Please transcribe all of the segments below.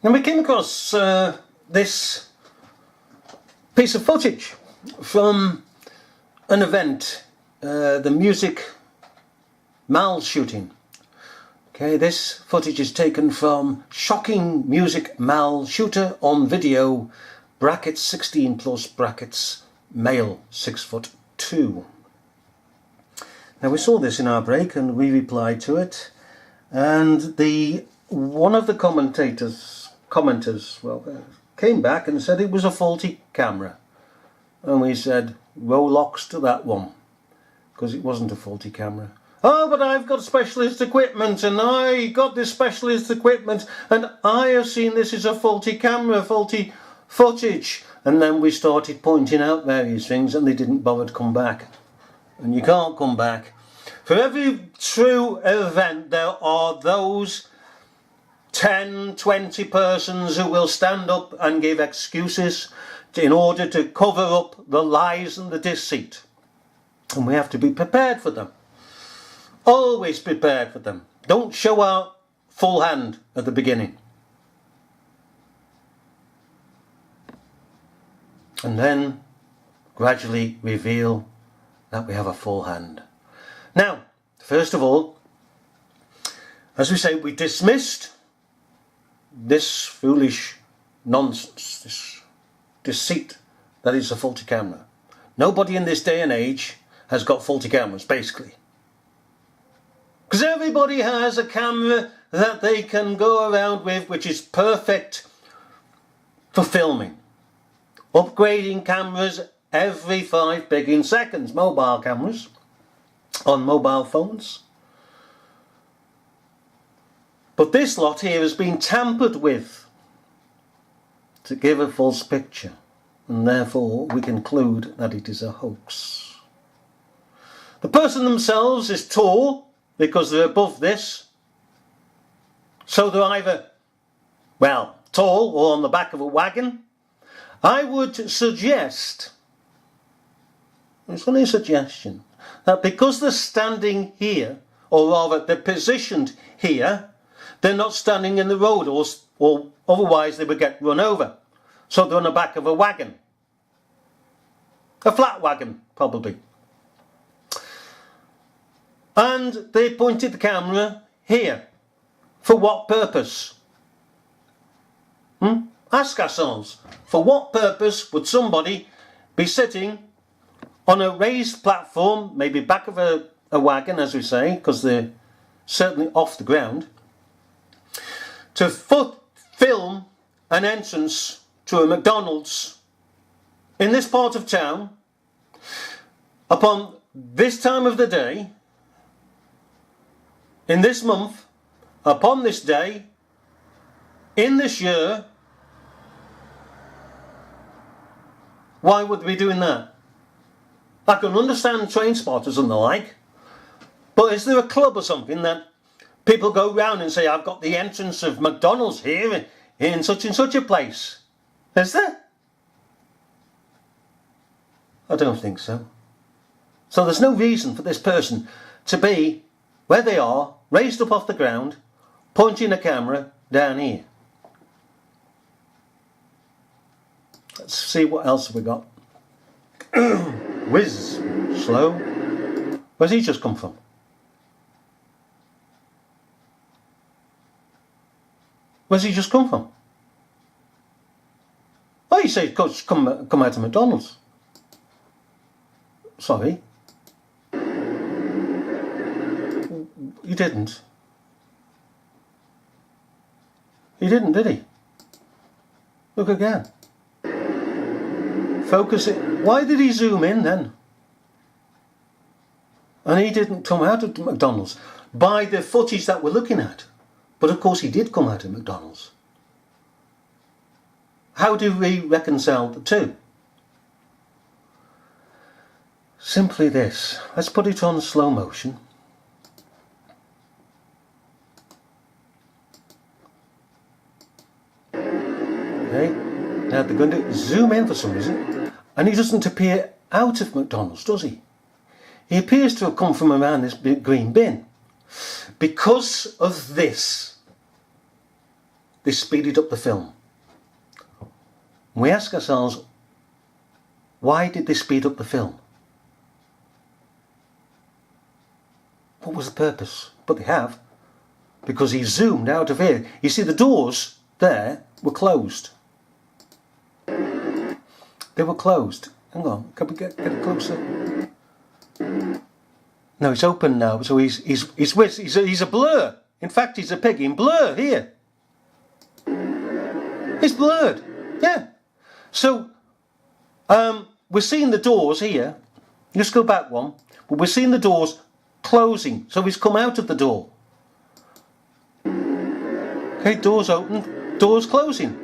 And we came across this piece of footage from an event, the Munich mall shooting. Okay, this footage is taken from shocking Munich mall shooter on video, brackets 16 plus brackets male 6'2". Now we saw this in our break and we replied to it, and one of the commenters came back and said it was a faulty camera, and we said Rolex to that one, because it wasn't a faulty camera. Oh, but I've got specialist equipment, and I got this specialist equipment, and I have seen this as a faulty camera, faulty footage. And then we started pointing out various things, and they didn't bother to come back. And you can't come back. For every true event, there are those 10, 20 persons who will stand up and give excuses in order to cover up the lies and the deceit. And we have to be prepared for them. Always prepared for them. Don't show our full hand at the beginning. And then gradually reveal that we have a full hand. Now, first of all, as we say, we dismissed this foolish nonsense, this deceit that is a faulty camera. Nobody in this day and age has got faulty cameras, basically. Because everybody has a camera that they can go around with, which is perfect for filming. Upgrading cameras every 5 bigging seconds. Mobile cameras on mobile phones. But this lot here has been tampered with to give a false picture, and therefore we conclude that it is a hoax. The person themselves is tall, because they're above this. So they're either, well, tall or on the back of a wagon. I would suggest, it's only a suggestion, that because they're standing here, or rather they're positioned here, they're not standing in the road, or otherwise they would get run over. So they're on the back of a wagon. A flat wagon, probably. And they pointed the camera here. For what purpose? Ask ourselves, for what purpose would somebody be sitting on a raised platform, maybe back of a wagon, as we say, because they're certainly off the ground, to film an entrance to a McDonald's in this part of town upon this time of the day, in this month, upon this day, in this year? Why would we be doing that? I can understand train spotters and the like, but is there a club or something that people go round and say, I've got the entrance of McDonald's here in such and such a place? Is there? I don't think so. So there's no reason for this person to be where they are, raised up off the ground, pointing a camera down here. Let's see what else we got. Whiz, slow. Where's he just come from? Where's he just come from? Oh, you say come out of McDonald's. Sorry. He didn't. He didn't, did he? Look again. Focus it. Why did he zoom in then? And he didn't come out of McDonald's by the footage that we're looking at. But of course he did come out of McDonald's. How do we reconcile the two? Simply this. Let's put it on slow motion. Okay, now they're going to zoom in for some reason, and he doesn't appear out of McDonald's, does he? He appears to have come from around this big green bin. Because of this, they speeded up the film. We ask ourselves, why did they speed up the film? What was the purpose? But they have, because he zoomed out of here. You see, the doors there were closed. They were closed. Hang on, can we get it closer? No, it's open now, so he's a blur. In fact, he's a pig in blur here. It's blurred, yeah. So, we're seeing the doors here. Let's go back one. But we're seeing the doors closing. So he's come out of the door. Okay, doors open, doors closing.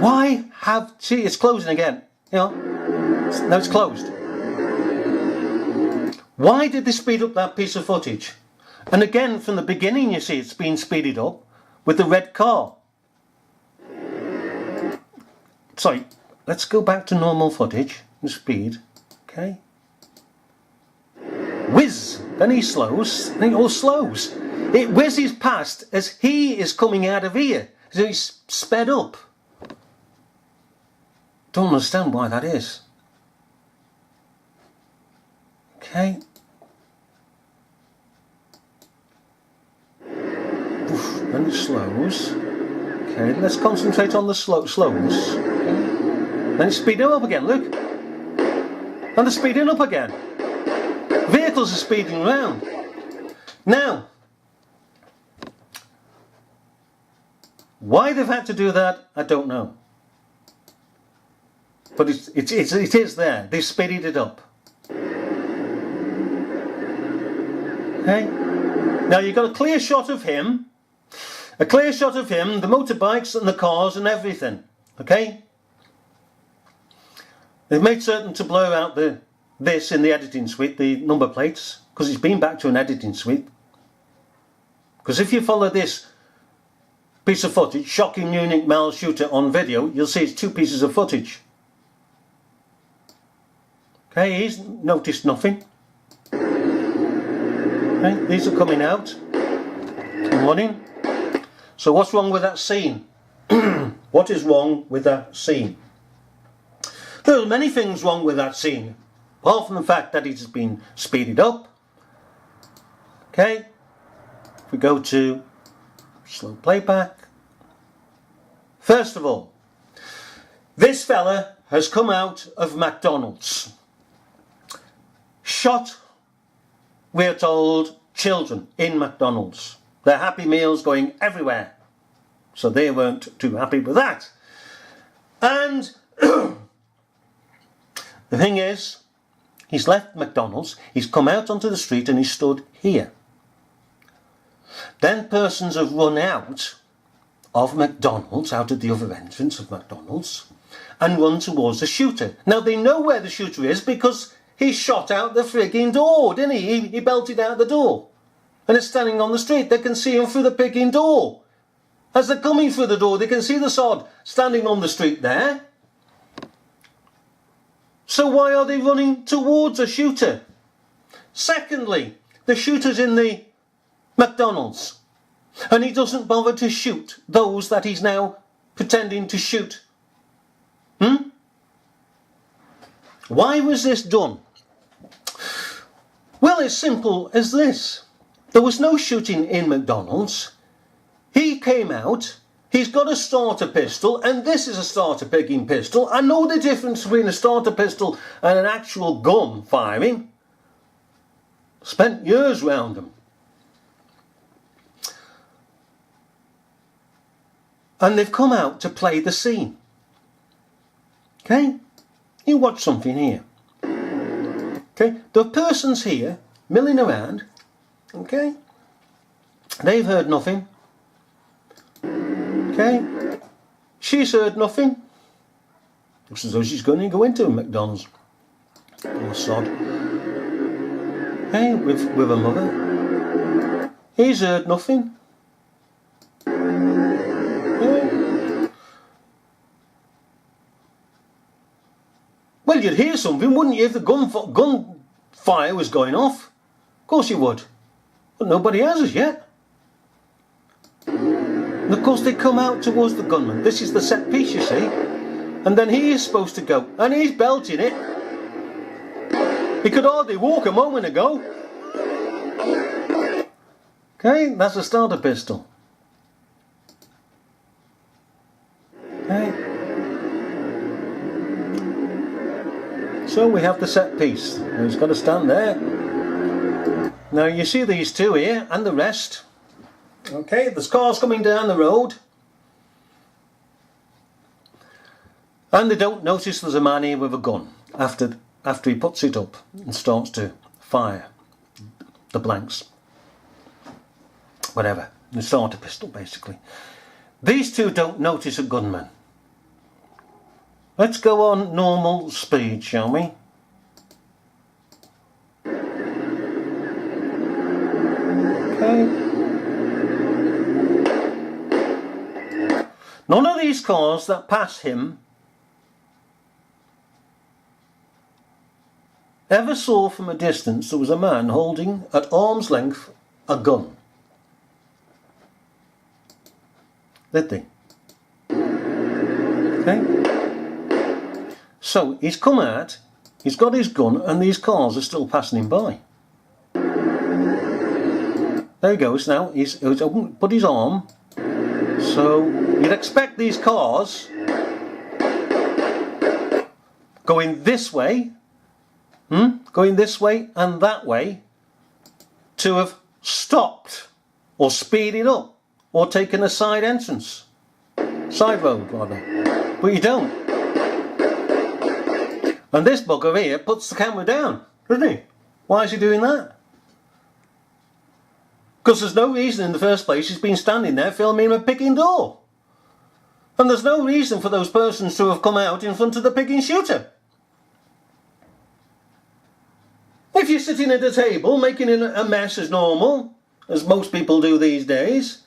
Why have... See, it's closing again. You know, now it's closed. Why did they speed up that piece of footage? And again, from the beginning, you see it's been speeded up with the red car. Sorry, let's go back to normal footage and speed. Okay. Whiz. Then he slows. Then he all slows. It whizzes past as he is coming out of here. So he's sped up. Don't understand why that is. Okay. Oof, then it slows. Okay, let's concentrate on the slowness. Okay. Then it's speeding up again, look. And they're speeding up again. Vehicles are speeding around. Now, why they've had to do that, I don't know. But it is there. They've speeded it up. Okay. Now you've got a clear shot of him. A clear shot of him, the motorbikes and the cars and everything. Okay. They've made certain to blur out this in the editing suite, the number plates, because it's been back to an editing suite. Because if you follow this piece of footage, shocking Munich male shooter on video, you'll see it's two pieces of footage. Okay, he's noticed nothing. Okay, these are coming out and running. So what's wrong with that scene? What is wrong with that scene? There are many things wrong with that scene, apart from the fact that it has been speeded up. Okay, if we go to slow playback. First of all, this fella has come out of McDonald's. Shot, we're told, children in McDonald's. Their Happy Meals going everywhere. So they weren't too happy with that. And the thing is, he's left McDonald's, he's come out onto the street and he stood here. Then persons have run out of McDonald's, out of the other entrance of McDonald's, and run towards the shooter. Now they know where the shooter is because he shot out the frigging door, didn't he? He belted out the door. And it's standing on the street. They can see him through the frigging door. As they're coming through the door, they can see the sod standing on the street there. So why are they running towards a shooter? Secondly, the shooter's in the McDonald's. And he doesn't bother to shoot those that he's now pretending to shoot. Why was this done? Well, it's simple as this. There was no shooting in McDonald's. He came out, he's got a starter pistol, and this is a starter picking pistol. I know the difference between a starter pistol and an actual gun firing. Spent years round them. And they've come out to play the scene. Okay? You watch something here. Okay? There are persons here milling around. Okay? They've heard nothing. Okay? She's heard nothing. Looks as though she's going to go into a McDonald's. Poor sod. Okay? With her mother. He's heard nothing. Okay? Well, you'd hear something, wouldn't you, if the gunfire was going off? Of course you would. But nobody has as yet. And of course they come out towards the gunman. This is the set piece, you see. And then he is supposed to go. And he's belting it. He could hardly walk a moment ago. Okay, that's a starter pistol. Okay. So we have the set piece. He's got to stand there. Now you see these two here and the rest. Okay, there's cars coming down the road. And they don't notice there's a man here with a gun after he puts it up and starts to fire the blanks. Whatever, the starter pistol basically. These two don't notice a gunman. Let's go on normal speed, shall we? Okay. None of these cars that pass him ever saw from a distance there was a man holding at arm's length a gun. Did they? Okay. So he's come out, he's got his gun, and these cars are still passing him by. There he goes now, he's put his arm. So you'd expect these cars going this way, going this way and that way, to have stopped or speeded up or taken a side entrance, side road rather, but you don't. And this bugger here puts the camera down, doesn't he? Why is he doing that? Because there's no reason in the first place he's been standing there filming a picking door. And there's no reason for those persons to have come out in front of the picking shooter. If you're sitting at a table making a mess as normal, as most people do these days,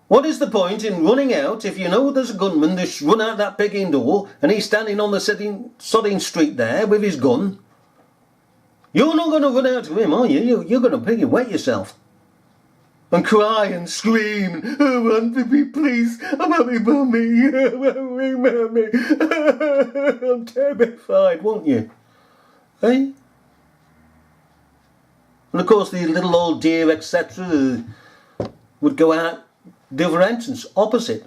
what is the point in running out if you know there's a gunman that's run out that picking door and he's standing on the sodding street there with his gun? You're not going to run out to him, are you? You're going to pick and wet yourself. And cry and scream, "I want to be please, mommy, mommy, mommy, mommy." I'm terrified, won't you? Eh? And of course the little old deer, etc. would go out the other entrance, opposite.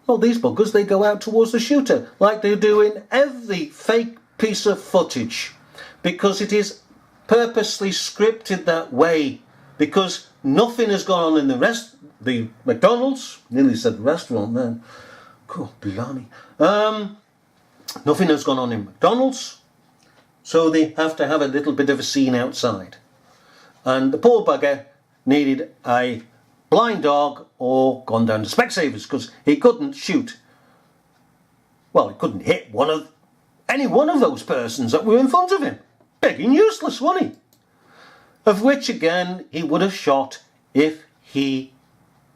Well, these buggers, they go out towards the shooter, like they do in every fake piece of footage, because it is purposely scripted that way, because nothing has gone on in the McDonald's, nearly said restaurant then, God blimey, nothing has gone on in McDonald's, so they have to have a little bit of a scene outside. And the poor bugger needed a blind dog or gone down to Specsavers, because he couldn't shoot, well, he couldn't hit any one of those persons that were in front of him. Begging useless, wasn't he? Of which again he would have shot if he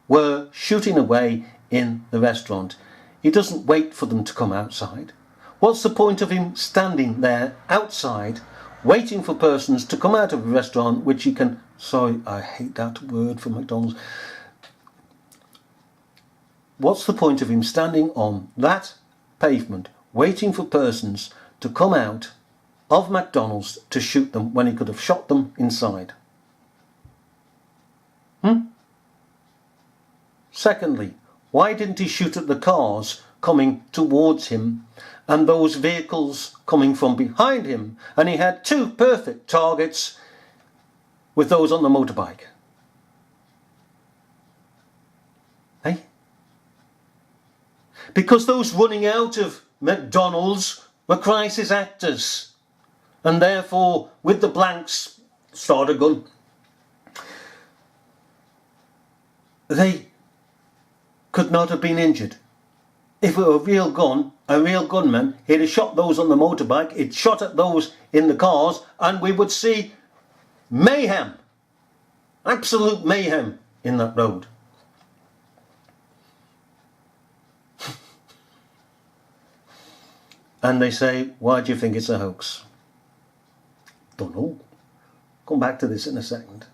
were shooting away in the restaurant. He doesn't wait for them to come outside. What's the point of him standing there outside waiting for persons to come out of a restaurant which he can, sorry, I hate that word for McDonald's. What's the point of him standing on that pavement waiting for persons to come out of McDonald's to shoot them when he could have shot them inside? Secondly, why didn't he shoot at the cars coming towards him and those vehicles coming from behind him, and he had two perfect targets with those on the motorbike? Eh? Because those running out of McDonald's were crisis actors, and therefore with the blanks, start a gun, they could not have been injured. If it were a real gun, a real gunman, he'd have shot those on the motorbike, he'd shot at those in the cars, and we would see mayhem, absolute mayhem in that road. And they say, why do you think it's a hoax? Don't know. Come back to this in a second.